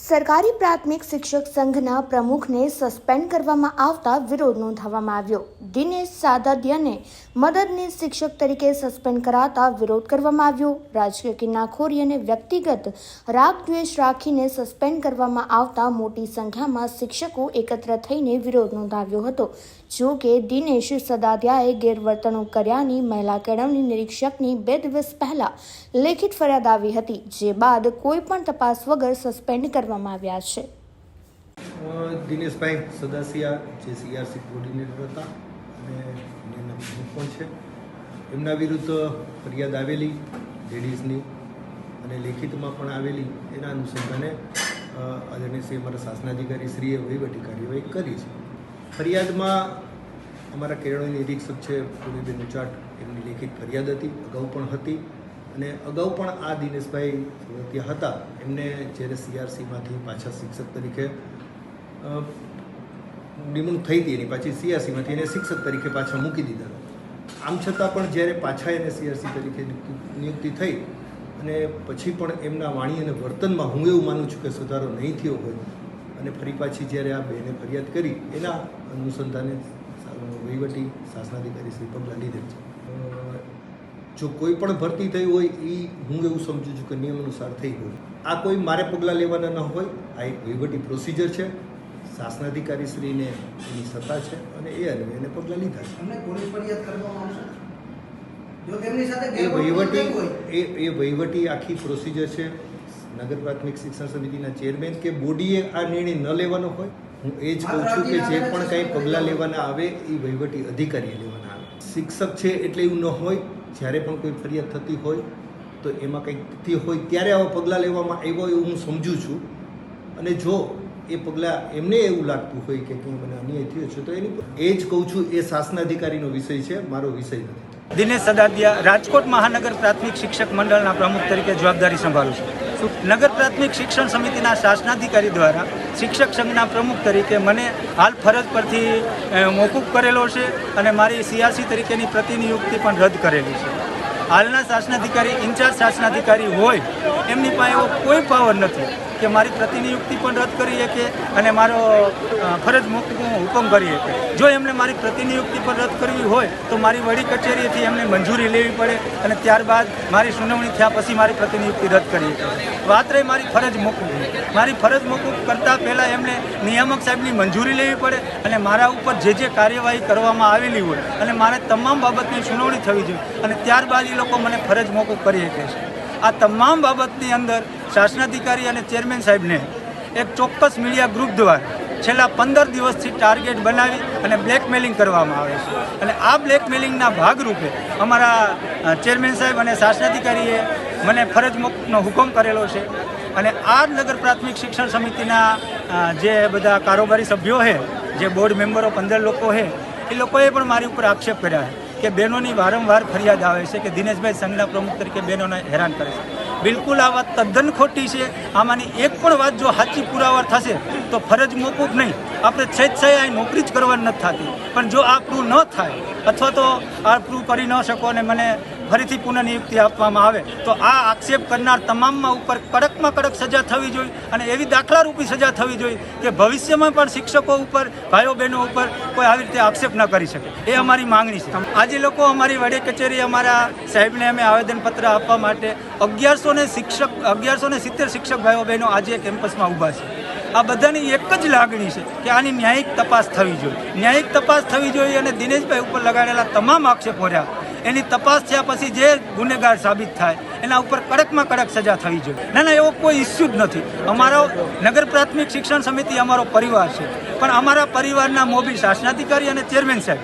સરકારી પ્રાથમિક શિક્ષક સંઘના પ્રમુખને સસ્પેન્ડ કરવામાં આવતા વિરોધ નોંધાવવામાં આવ્યો. દિનેશ સાદડિયાને મદદનીશ શિક્ષક તરીકે સસ્પેન્ડ કરાતા વિરોધ કરવામાં આવ્યો. રાજકીય કિનાખોરી અને વ્યક્તિગત રાગદ્વેષ રાખીને સસ્પેન્ડ કરવામાં આવતા મોટી સંખ્યામાં શિક્ષકો એકત્ર થઈને વિરોધ નોંધાવ્યો હતો. જો કે દિનેશ સાદડિયાએ ગેરવર્તણૂક કર્યાની મહિલા કેળવણી નિરીક્ષકની 2 દિવસ પહેલા લેખિત ફરિયાદ આવી હતી, જે બાદ કોઈ પણ તપાસ વગર સસ્પેન્ડ કરવામાં આવ્યા છે. દિનેશભાઈ સદાસિયા જે સીઆરસી કોર્ડિનેટર હતા અને એના પ્રમુખ પણ છે, એમના વિરુદ્ધ ફરિયાદ આવેલી લેડીઝની અને લેખિતમાં પણ આવેલી. એના અનુસંધાને આદરણીય અમારા શાસનાધિકારી શ્રીએ વહીવટી કાર્યવાહી કરી છે. ફરિયાદમાં અમારા કેળવણી નિરીક્ષક છે પૂર્વીબેન ઉચાટ, એમની લેખિત ફરિયાદ હતી, અગાઉ પણ હતી. અને અગાઉ પણ આ દિનેશભાઈ ત્યાં હતા, એમને જ્યારે સીઆરસીમાંથી પાછા શિક્ષક તરીકે નિમણૂક થઈ હતી, એની પાછી સીઆરસીમાંથી એને શિક્ષક તરીકે પાછા મૂકી દીધા. આમ છતાં પણ જ્યારે પાછા એને સીઆરસી તરીકે નિયુક્તિ થઈ અને પછી પણ એમના વાણી અને વર્તનમાં હું એવું માનું છું કે સુધારો નહીં થયો હોય અને ફરી પાછી જ્યારે આ બેને ફરિયાદ કરી, એના અનુસંધાને વહીવટી શાસનાધિકારી શ્રી પગલાં લીધેલ છે. જો કોઈ પણ ભરતી થઈ હોય એ હું એવું સમજુ છું કે નિયમ અનુસાર થઈ હોય. આ કોઈ મારે પગલાં લેવાના ન હોય, આ એક વહીવટી પ્રોસિજર છે. શાસનાધિકારી શ્રીને એની સત્તા છે અને એ અન્વયે એને પગલાં લીધા છે. એ વહીવટી આખી પ્રોસિજર છે. નગર પ્રાથમિક શિક્ષણ સમિતિના ચેરમેન કે બોડીએ આ નિર્ણય ન લેવાનો હોય. હું એ જ કહું છું કે જે પણ કંઈ પગલાં લેવાના આવે એ વહીવટી અધિકારીએ લેવાના આવે. શિક્ષક છે એટલે એવું ન હોય. જ્યારે પણ કોઈ ફરિયાદ થતી હોય તો એમાં કંઈક થતી હોય ત્યારે આવા પગલાં લેવામાં આવ્યો એવું હું સમજું છું. અને જો એ પગલાં એમને એવું લાગતું હોય કે કંઈ મને અન્યાય થયો છે તો એની એ જ કહું છું, એ શાસનાધિકારીનો વિષય છે, મારો વિષય નથી. દિનેશ સાદડિયા રાજકોટ મહાનગર પ્રાથમિક શિક્ષક મંડળના પ્રમુખ તરીકે જવાબદારી સંભાળું છું. નગર પ્રાથમિક શિક્ષણ સમિતિના શાસનાધિકારી દ્વારા શિક્ષક સંઘના પ્રમુખ તરીકે મને હાલ ફરજ પરથી મોકૂફ કરેલો છે અને મારી સીઆરસી તરીકેની પ્રતિનિયુક્તિ પણ રદ કરેલી છે. હાલના શાસનાધિકારી ઇન્ચાર્જ શાસનાધિકારી હોય એમની પાસે એવો કોઈ પાવર નથી કે મારી પ્રતિનિયુક્તિ પણ રદ કરી શકે અને મારો ફરજ મોકૂફનો હુકમ કરી શકે. જો એમને મારી પ્રતિનિયુક્તિ પણ રદ કરવી હોય તો મારી વડી કચેરીથી એમને મંજૂરી લેવી પડે અને ત્યારબાદ મારી સુનાવણી થયા પછી મારી પ્રતિનિયુક્તિ રદ કરી શકે. વાત રહી મારી ફરજ મોકૂફની, મારી ફરજ મોકૂફ કરતાં પહેલાં એમને નિયામક સાહેબની મંજૂરી લેવી પડે અને મારા ઉપર જે કાર્યવાહી કરવામાં આવેલી હોય અને મારે તમામ બાબતની સુનાવણી થવી જોઈએ અને ત્યારબાદ એ લોકો મને ફરજ મોકૂફ કરી શકે છે. આ તમામ બાબતની અંદર શાસનાધિકારી અને ચેરમેન સાહેબને એક ચોક્કસ મીડિયા ગ્રુપ દ્વારા છેલ્લા 15 દિવસથી ટાર્ગેટ બનાવી અને બ્લેકમેલિંગ કરવામાં આવે છે. અને આ બ્લેકમેલિંગના ભાગરૂપે અમારા ચેરમેન સાહેબ અને શાસનાધિકારીએ મને ફરજ મોકૂફનો હુકમ કરેલો છે. અને આ નગર પ્રાથમિક શિક્ષણ સમિતિના જે બધા કારોબારી સભ્યો છે, જે બોર્ડ મેમ્બરો 15 લોકો છે, એ લોકોએ પણ મારી ઉપર આક્ષેપ કર્યા છે કે બહેનોની વારંવાર ફરિયાદ આવે છે કે દિનેશભાઈ સંઘના પ્રમુખ તરીકે બહેનોને હેરાન કરે છે. બિલકુલ આ વાત તદ્દન ખોટી છે. આમાંની એક પણ વાત જો સાચી પુરાવા થશે તો ફરજ મોકૂફ નહીં, આપણે સ્વેચ્છાએ નોકરી જ કરવાની નથી થતી. પણ જો આ પ્રૂવ ન થાય અથવા તો આ પ્રૂવ કરી ન શકો અને મને ફરીથી પુનઃનિયુક્તિ આપવામાં આવે તો આ આક્ષેપ કરનાર તમામમાં ઉપર કડકમાં કડક સજા થવી જોઈએ અને એવી દાખલારૂપી સજા થવી જોઈએ કે ભવિષ્યમાં પણ શિક્ષકો ઉપર, ભાઈઓ બહેનો ઉપર કોઈ આવી રીતે આક્ષેપ ન કરી શકે. એ અમારી માંગણી છે. આજે લોકો અમારી વડી કચેરી અમારા સાહેબને અમે આવેદનપત્ર આપવા માટે 1170 શિક્ષક ભાઈઓ બહેનો આજે કેમ્પસમાં ઊભા છે. આ બધાની એક જ લાગણી છે કે આની ન્યાયિક તપાસ થવી જોઈએ. ન્યાયિક તપાસ થવી જોઈએ અને દિનેશભાઈ ઉપર લગાડેલા તમામ આક્ષેપો રહ્યા એની તપાસ થયા પછી જે ગુનેગાર સાબિત થાય એના ઉપર કડકમાં કડક સજા થવી જોઈએ. ના, એવો કોઈ ઇસ્યુ જ નથી. અમારો નગર પ્રાથમિક શિક્ષણ સમિતિ અમારો પરિવાર છે, પણ અમારા પરિવારના મોભી શાસનાધિકારી અને ચેરમેન સાહેબ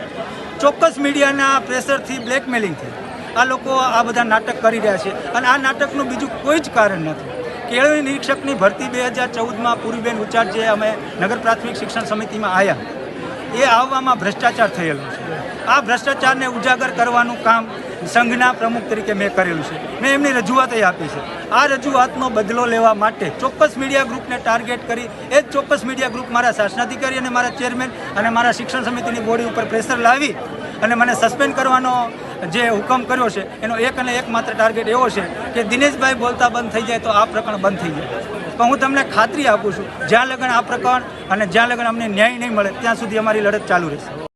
ચોક્કસ મીડિયાના પ્રેશરથી, બ્લેકમેલિંગથી આ લોકો આ બધા નાટક કરી રહ્યા છે. અને આ નાટકનું બીજું કોઈ જ કારણ નથી. કેળવણી નિરીક્ષકની ભરતી 2014માં પૂર્વીબેન ઉચાટ જે અમે નગર પ્રાથમિક શિક્ષણ સમિતિમાં આવ્યા, એ આવવામાં ભ્રષ્ટાચાર થયેલો છે. આ ભ્રષ્ટાચારને ઉજાગર કરવાનું કામ સંઘના પ્રમુખ તરીકે મેં કરેલું છે. મેં એમની રજૂઆત આપી છે. આ રજૂઆતનો બદલો લેવા માટે ચોક્કસ મીડિયા ગ્રુપને ટાર્ગેટ કરી એ જ ચોક્કસ મીડિયા ગ્રુપ મારા શાસનાધિકારી અને મારા ચેરમેન અને મારા શિક્ષણ સમિતિની બોડી ઉપર પ્રેશર લાવી અને મને સસ્પેન્ડ કરવાનો જે હુકમ કર્યો છે એનો એક અને એક માત્ર ટાર્ગેટ એવો છે કે દિનેશભાઈ બોલતા બંધ થઈ જાય તો આ પ્રકરણ બંધ થઈ જાય. પણ હું તમને ખાતરી આપું છું જ્યાં લગન આ પ્રકરણ અને જ્યાં લગન અમને ન્યાય નહીં મળે ત્યાં સુધી અમારી લડત ચાલુ રહેશે.